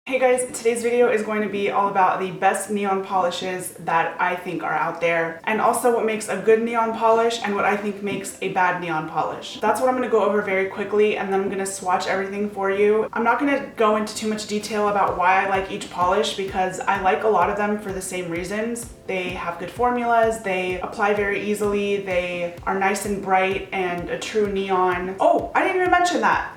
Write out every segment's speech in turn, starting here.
Hey guys, today's video is going to be all about the best neon polishes that I think are out there, and also what makes a good neon polish and what I think makes a bad neon polish. That's what I'm going to go over very quickly, and then I'm going to swatch everything for you. I'm not going to go into too much detail about why I like each polish because I like a lot of them for the same reasons. They have good formulas, they apply very easily, they are nice and bright and a true neon. Oh, I didn't even mention that.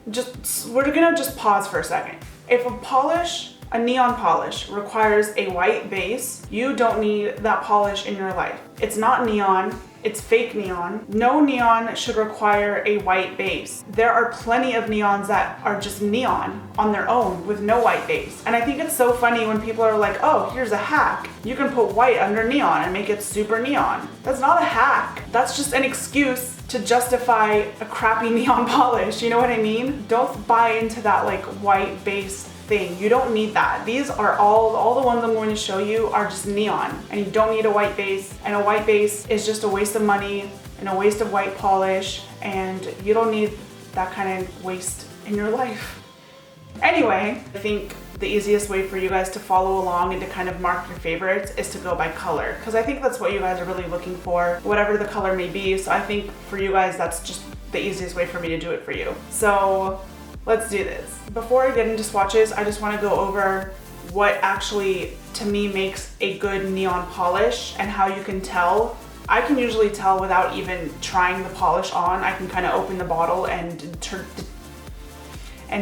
We're gonna just pause for a second. If a neon polish requires a white base, you don't need that polish in your life. It's not neon, it's fake neon. No neon should require a white base. There are plenty of neons that are just neon on their own with no white base. And I think it's so funny when people are like, oh, here's a hack. You can put white under neon and make it super neon. That's not a hack. That's just an excuse to justify a crappy neon polish, you know what I mean? Don't buy into that like white base thing. You don't need that. These are all the ones I'm going to show you are just neon, and you don't need a white base, and a white base is just a waste of money and a waste of white polish, and you don't need that kind of waste in your life. Anyway, I think the easiest way for you guys to follow along and to kind of mark your favorites is to go by color, because I think that's what you guys are really looking for, whatever the color may be. So I think for you guys, that's just the easiest way for me to do it for you. So let's do this. Before I get into swatches, I just want to go over what actually to me makes a good neon polish and how you can tell. I can usually tell without even trying the polish on. I can kind of open the bottle and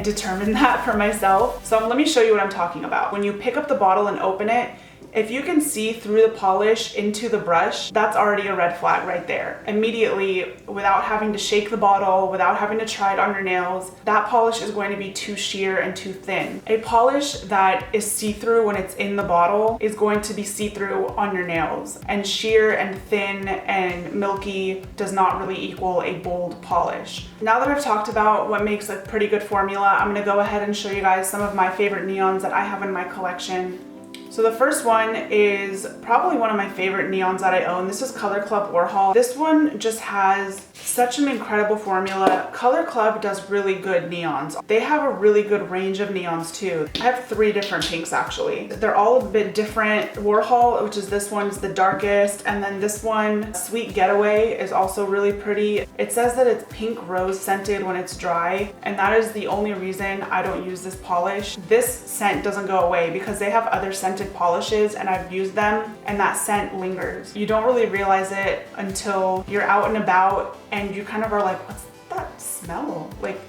determine that for myself. So let me show you what I'm talking about. When you pick up the bottle and open it, if you can see through the polish into the brush, that's already a red flag right there. Immediately, without having to shake the bottle, without having to try it on your nails, that polish is going to be too sheer and too thin. A polish that is see-through when it's in the bottle is going to be see-through on your nails. And sheer and thin and milky does not really equal a bold polish. Now that I've talked about what makes a pretty good formula, I'm gonna go ahead and show you guys some of my favorite neons that I have in my collection. So the first one is probably one of my favorite neons that I own. This is Color Club Warhol. This one just has such an incredible formula. Color Club does really good neons. They have a really good range of neons too. I have 3 different pinks actually. They're all a bit different. Warhol, which is this one, is the darkest, and then this one, Sweet Getaway, is also really pretty. It says that it's pink rose scented when it's dry, and that is the only reason I don't use this polish. This scent doesn't go away because they have other scented polishes and I've used them, and that scent lingers. You don't really realize it until you're out and about and you kind of are like, what's that smell? Like,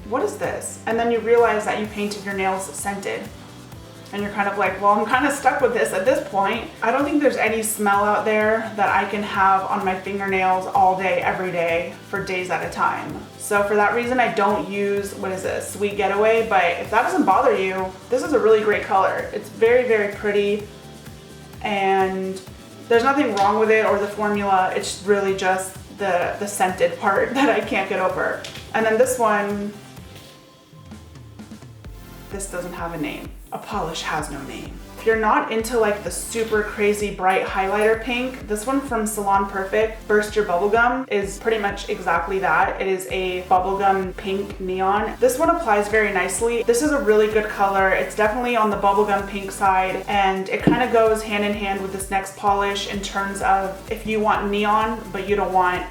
what is this? And then you realize that you painted your nails scented. And you're kind of like, well, I'm kind of stuck with this at this point. I don't think there's any smell out there that I can have on my fingernails all day, every day, for days at a time. So for that reason, I don't use, what is this, Sweet Getaway, but if that doesn't bother you, this is a really great color. It's very, very pretty, and there's nothing wrong with it or the formula. It's really just the scented part that I can't get over. And then this one, this doesn't have a name. A polish has no name. If you're not into like the super crazy bright highlighter pink, this one from Salon Perfect, Burst Your Bubblegum, is pretty much exactly that. It is a bubblegum pink neon. This one applies very nicely. This is a really good color. It's definitely on the bubblegum pink side, and it kind of goes hand in hand with this next polish in terms of if you want neon, but you don't want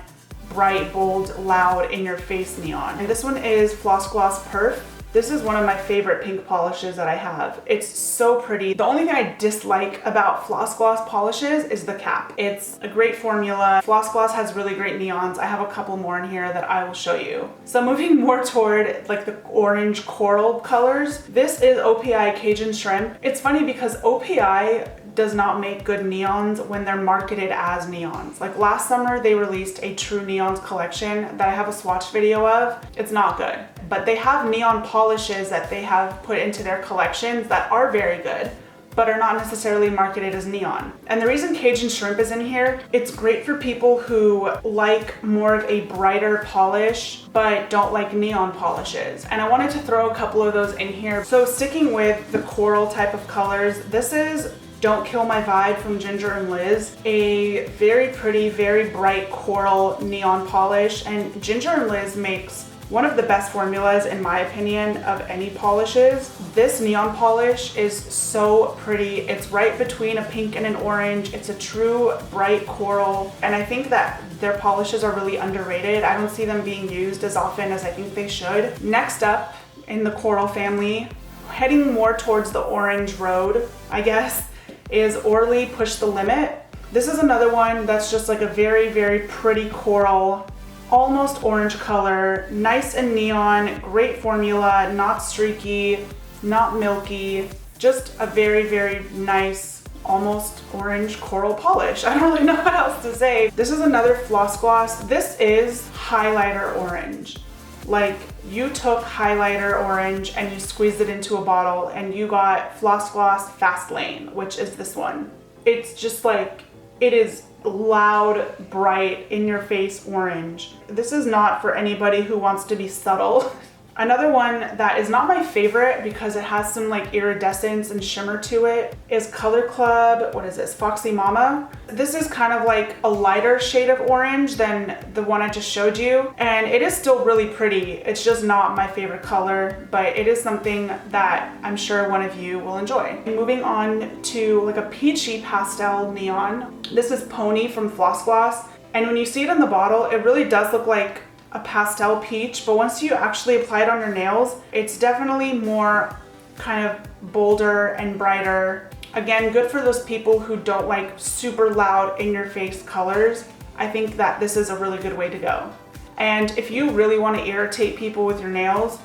bright, bold, loud, in-your-face neon. And this one is Floss Gloss Perf. This is one of my favorite pink polishes that I have. It's so pretty. The only thing I dislike about Floss Gloss polishes is the cap. It's a great formula. Floss Gloss has really great neons. I have a couple more in here that I will show you. So moving more toward like the orange coral colors, this is OPI Cajun Shrimp. It's funny because OPI does not make good neons when they're marketed as neons. Like last summer, they released a True Neons collection that I have a swatch video of. It's not good, but they have neon polishes that they have put into their collections that are very good, but are not necessarily marketed as neon. And the reason Cajun Shrimp is in here, it's great for people who like more of a brighter polish, but don't like neon polishes. And I wanted to throw a couple of those in here. So sticking with the coral type of colors, this is Don't Kill My Vibe from Ginger and Liz, a very pretty, very bright coral neon polish. And Ginger and Liz makes One of the best formulas, in my opinion, of any polishes. This neon polish is so pretty. It's right between a pink and an orange. It's a true bright coral, and I think that their polishes are really underrated. I don't see them being used as often as I think they should. Next up in the coral family, heading more towards the orange road, I guess, is Orly Push the Limit. This is another one that's just like a very, very pretty coral, almost orange color, nice and neon, great formula, not streaky, not milky, just a very, very nice, almost orange coral polish. I don't really know what else to say. This is another Floss gloss. This is highlighter orange. Like, you took highlighter orange and you squeezed it into a bottle and you got Floss Gloss FASTLANE, which is this one. It's just like, it is loud, bright, in-your-face orange. This is not for anybody who wants to be subtle. Another one that is not my favorite because it has some like iridescence and shimmer to it is Color Club, what is this, Foxy Mama. This is kind of like a lighter shade of orange than the one I just showed you, and it is still really pretty. It's just not my favorite color, but it is something that I'm sure one of you will enjoy. Moving on to like a peachy pastel neon. This is Pony from Floss Gloss, and when you see it in the bottle, it really does look like a pastel peach, but once you actually apply it on your nails, it's definitely more kind of bolder and brighter. Again, good for those people who don't like super loud in-your-face colors. I think that this is a really good way to go. And if you really want to irritate people with your nails,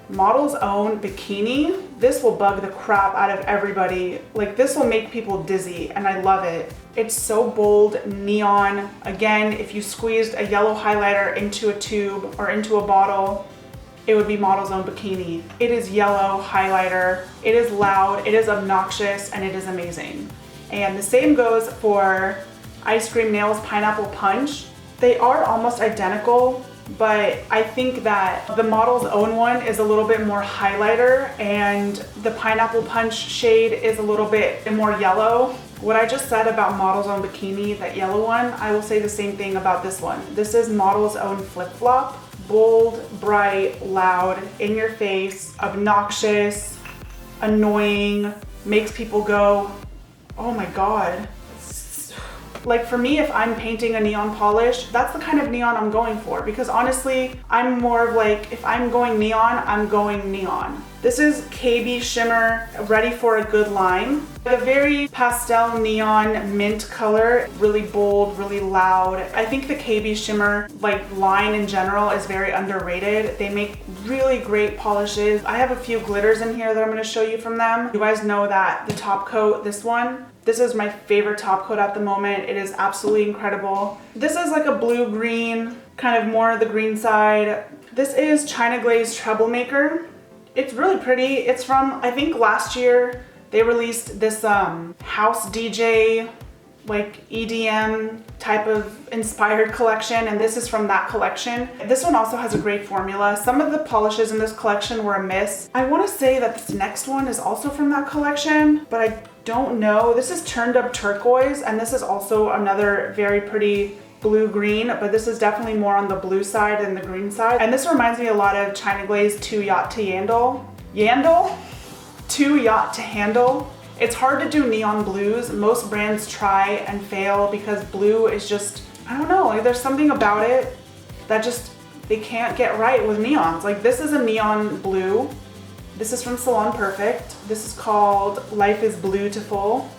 Model's Own Bikini, this will bug the crap out of everybody. Like, this will make people dizzy, and I love it. It's so bold, neon. Again, if you squeezed a yellow highlighter into a tube or into a bottle, it would be Model's Own Bikini. It is yellow highlighter, it is loud, it is obnoxious, and it is amazing. And the same goes for ISCREAMNAILS Pineapple Punch. They are almost identical, but I think that the Model's Own one is a little bit more highlighter and the Pineapple Punch shade is a little bit more yellow. What I just said about Model's Own Bikini, that yellow one, I will say the same thing about this one. This is Model's Own Flip Flop. Bold, bright, loud, in your face, obnoxious, annoying, makes people go, oh my God. Like, for me, if I'm painting a neon polish, that's the kind of neon I'm going for, because honestly, I'm more of like, if I'm going neon, I'm going neon. This is KB Shimmer, ready for a good line. A very pastel neon mint color, really bold, really loud. I think the KB Shimmer like line in general is very underrated. They make really great polishes. I have a few glitters in here that I'm going to show you from them. You guys know that the top coat, this one, this is my favorite top coat at the moment. It is absolutely incredible. This is like a blue-green, kind of more the green side. This is China Glaze Treble Maker. It's really pretty. It's from, I think last year, they released this house DJ, like EDM type of inspired collection, and this is from that collection. This one also has a great formula. Some of the polishes in this collection were a miss. I want to say that this next one is also from that collection, but I don't know. This is Turned Up Turquoise, and this is also another very pretty blue-green, but this is definitely more on the blue side than the green side. And this reminds me a lot of China Glaze Too Yacht to Yandle? Too Yacht to Handle. It's hard to do neon blues. Most brands try and fail because blue is just, I don't know, like there's something about it that just, they can't get right with neons. Like, this is a neon blue. This is from Salon Perfect. This is called Life is Bluetiful.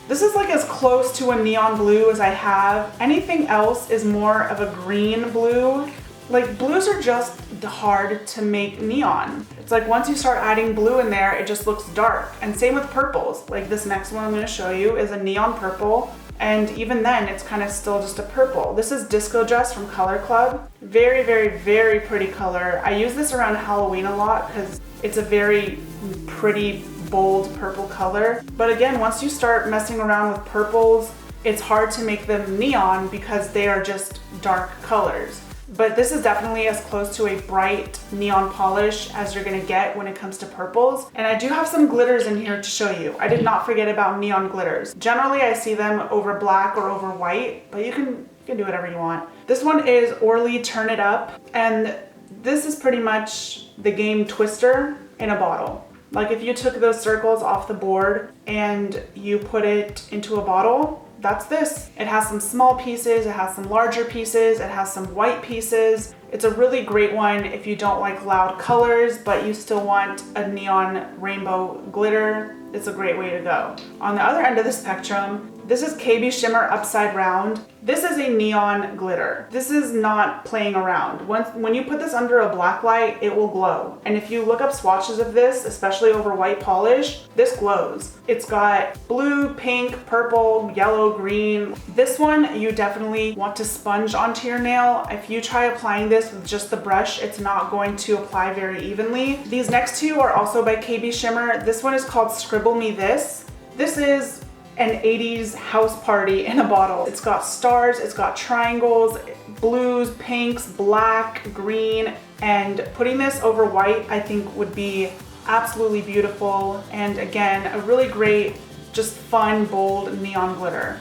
This is like as close to a neon blue as I have. Anything else is more of a green blue. Like, blues are just hard to make neon. It's like once you start adding blue in there, it just looks dark. And same with purples. Like this next one I'm going to show you is a neon purple. And even then, it's kind of still just a purple. This is Disco Dress from Color Club. Very, very, very pretty color. I use this around Halloween a lot because it's a very pretty, bold purple color. But again, once you start messing around with purples, it's hard to make them neon because they are just dark colors. But this is definitely as close to a bright neon polish as you're gonna get when it comes to purples. And I do have some glitters in here to show you. I did not forget about neon glitters. Generally, I see them over black or over white, but you can can do whatever you want. This one is Orly Turn It Up, and this is pretty much the game Twister in a bottle. Like if you took those circles off the board and you put it into a bottle, that's this. It has some small pieces, it has some larger pieces, it has some white pieces. It's a really great one if you don't like loud colors, but you still want a neon rainbow glitter. It's a great way to go. On the other end of the spectrum, this is KB Shimmer Upside Round. This is a neon glitter. This is not playing around. When you put this under a black light, it will glow. And if you look up swatches of this, especially over white polish, this glows. It's got blue, pink, purple, yellow, green. This one you definitely want to sponge onto your nail. If you try applying this with just the brush, it's not going to apply very evenly. These next two are also by KB Shimmer. This one is called Scribble Me This. This is an 80s house party in a bottle. It's got stars, it's got triangles, blues, pinks, black, green, and putting this over white I think would be absolutely beautiful. And again, a really great, just fun, bold neon glitter.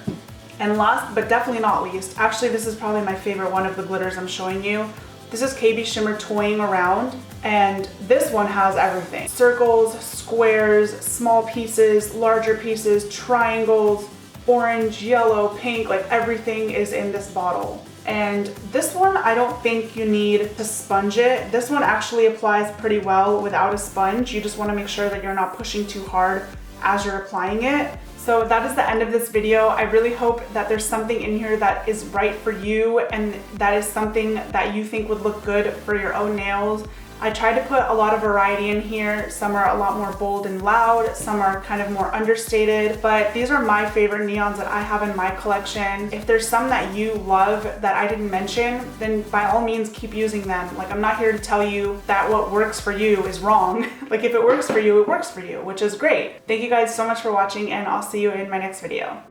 And last but definitely not least, actually this is probably my favorite one of the glitters I'm showing you. This is KB Shimmer Toying Around, and this one has everything. Circles, squares, small pieces, larger pieces, triangles, orange, yellow, pink, like everything is in this bottle. And this one, I don't think you need to sponge it. This one actually applies pretty well without a sponge. You just want to make sure that you're not pushing too hard as you're applying it. So that is the end of this video. I really hope that there's something in here that is right for you and that is something that you think would look good for your own nails. I tried to put a lot of variety in here. Some are a lot more bold and loud, some are kind of more understated, but these are my favorite neons that I have in my collection. If there's some that you love that I didn't mention, then by all means keep using them. Like, I'm not here to tell you that what works for you is wrong. Like, if it works for you, it works for you, which is great. Thank you guys so much for watching, and I'll see you in my next video.